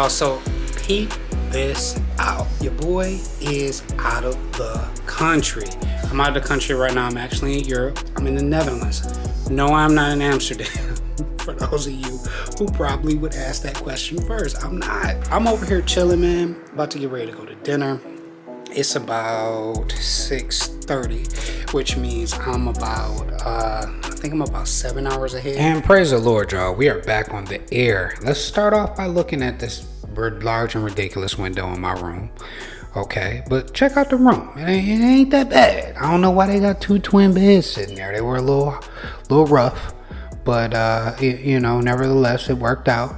y'all, so peep this out. Your boy is out of the country. I'm out of the country right now. I'm actually in Europe. I'm in the Netherlands. No, I'm not in Amsterdam. For those of you who probably would ask that question first, I'm not. I'm over here chilling, man. About to get ready to go to dinner. It's about 6:30, which means I'm about, I think I'm about 7 hours ahead. And praise the Lord, y'all. We are back on the air. Let's start off by looking at this large and ridiculous window in my room. Okay, but check out the room. It ain't that bad. I don't know why they got two twin beds sitting there. They were a little rough. But, nevertheless, it worked out.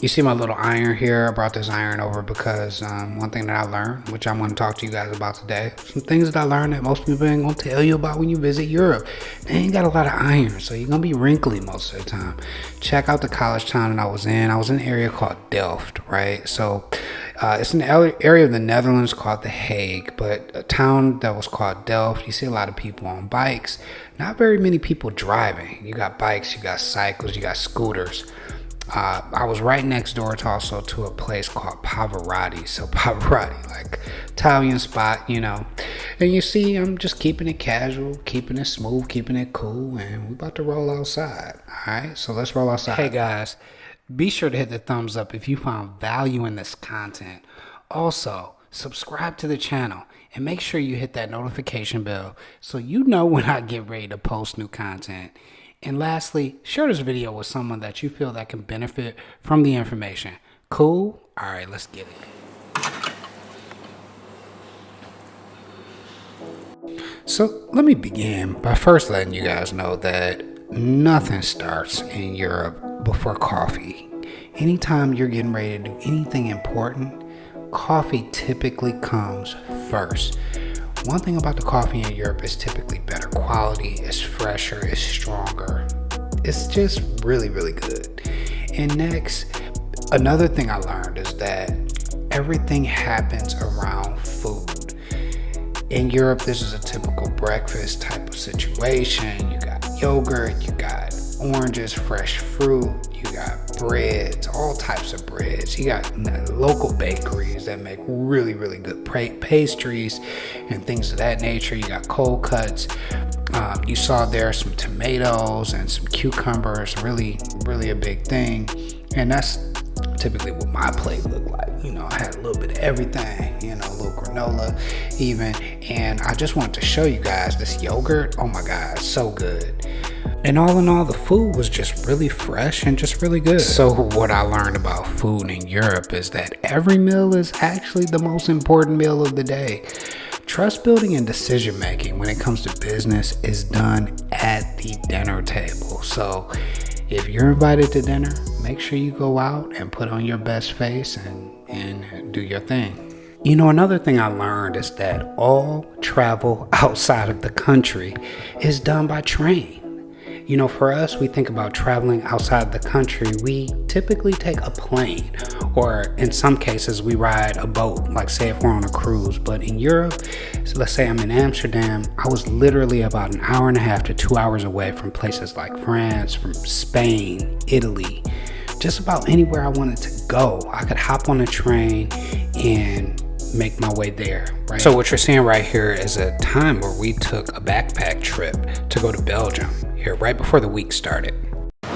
You see my little iron here. I brought this iron over because one thing that I learned, which I'm going to talk to you guys about today, some things that I learned that most people ain't going to tell you about when you visit Europe. They ain't got a lot of iron, so you're going to be wrinkly most of the time. Check out the college town that I was in. I was in an area called Delft, right? So it's an area of the Netherlands called The Hague, but a town that was called Delft. You see a lot of people on bikes. Not very many people driving. You got bikes, you got cycles, you got scooters. I was right next door to a place called Pavarotti. So Pavarotti, like Italian spot, And you see, I'm just keeping it casual, keeping it smooth, keeping it cool, and we're about to roll outside. All right, so let's roll outside. Hey guys, be sure to hit the thumbs up if you found value in this content. Also, subscribe to the channel and make sure you hit that notification bell so you know when I get ready to post new content. And lastly, share this video with someone that you feel that can benefit from the information. Cool? All right, let's get it. So let me begin by first letting you guys know that nothing starts in Europe before coffee. Anytime you're getting ready to do anything important, coffee typically comes first. One thing about the coffee in Europe is typically better quality, it's fresher, it's stronger. It's just really, really good. And next, another thing I learned is that everything happens around food. In Europe, this is a typical breakfast type of situation. You got yogurt, you got oranges, fresh fruit, you got breads, all types of breads. You got local bakeries that make really, really good pastries and things of that nature. You got cold cuts. You saw there some tomatoes and some cucumbers, really, really a big thing. And that's typically what my plate looked like. I had a little bit of everything, a little granola even. And I just wanted to show you guys this yogurt. Oh my God, so good. And all in all, the food was just really fresh and just really good. So what I learned about food in Europe is that every meal is actually the most important meal of the day. Trust building and decision making when it comes to business is done at the dinner table. So if you're invited to dinner, make sure you go out and put on your best face and do your thing. Another thing I learned is that all travel outside of the country is done by train. For us, we think about traveling outside the country, we typically take a plane, or in some cases, we ride a boat, like say if we're on a cruise. But in Europe, so let's say I'm in Amsterdam, I was literally about an hour and a half to 2 hours away from places like France, from Spain, Italy, just about anywhere I wanted to go. I could hop on a train and make my way there, right? So what you're seeing right here is a time where we took a backpack trip to go to Belgium here right before the week started.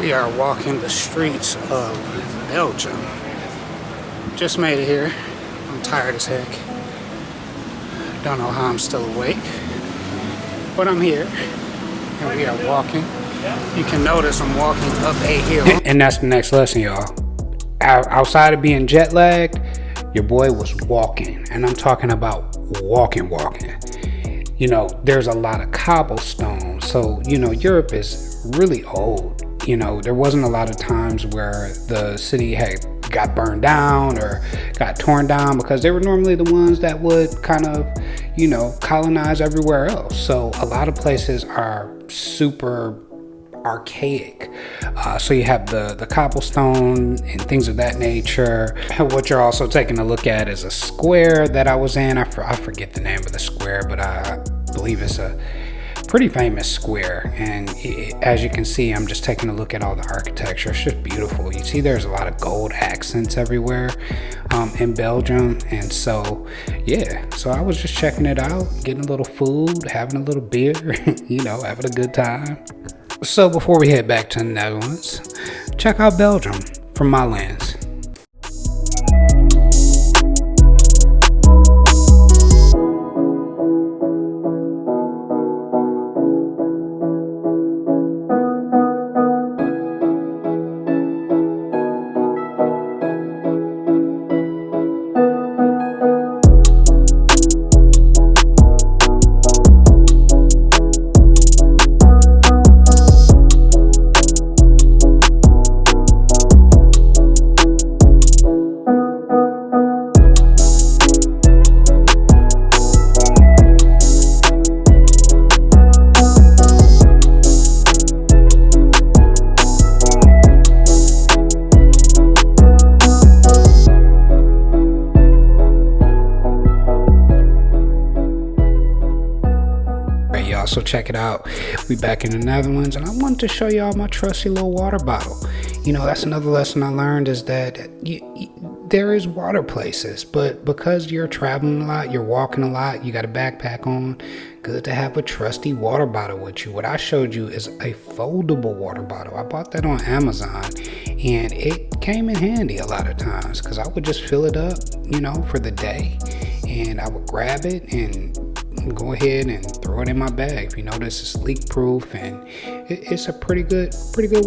We are walking the streets of Belgium. Just made it here. I'm tired as heck. Don't know how I'm still awake, but I'm here and we are walking. You can notice I'm walking up a hill. And that's the next lesson, y'all. Outside of being jet lagged, your boy was walking, and I'm talking about walking. There's a lot of cobblestone. So, Europe is really old. There wasn't a lot of times where the city had got burned down or got torn down, because they were normally the ones that would kind of, colonize everywhere else. So a lot of places are super archaic. So you have the cobblestone and things of that nature. What you're also taking a look at is a square that I was in. I forget the name of the square, but I believe it's a pretty famous square, and as you can see, I'm just taking a look at all the architecture. It's just beautiful. You see there's a lot of gold accents everywhere in Belgium, and so yeah, so I was just checking it out, getting a little food, having a little beer, having a good time. So before we head back to the Netherlands, check out Belgium from my lens. So check it out. We back in the Netherlands, and I wanted to show y'all my trusty little water bottle. That's another lesson I learned, is that there is water places, but because you're traveling a lot, you're walking a lot, you got a backpack on, good to have a trusty water bottle with you. What I showed you is a foldable water bottle. I bought that on Amazon, and it came in handy a lot of times because I would just fill it up, for the day, and I would grab it and go ahead and throw it in my bag. If you notice, it's leak proof, and it's a pretty good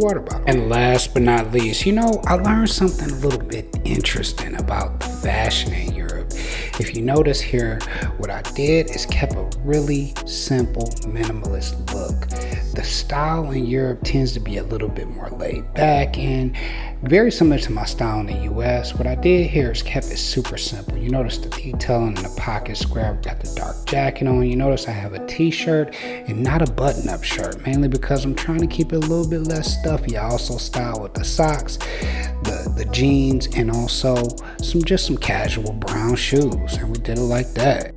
water bottle. And last but not least, I learned something a little bit interesting about fashion in Europe. If you notice here, what I did is kept a really simple minimalist look. The style in Europe tends to be a little bit more laid back and very similar to my style in the US. What I did here is kept it super simple. You notice the detailing in the pocket square. I've got the dark jacket on. You notice I have a t-shirt and not a button-up shirt, mainly because I'm trying to keep it a little bit less stuffy. I also style with the socks, the jeans, and also some casual brown shoes, and we did it like that.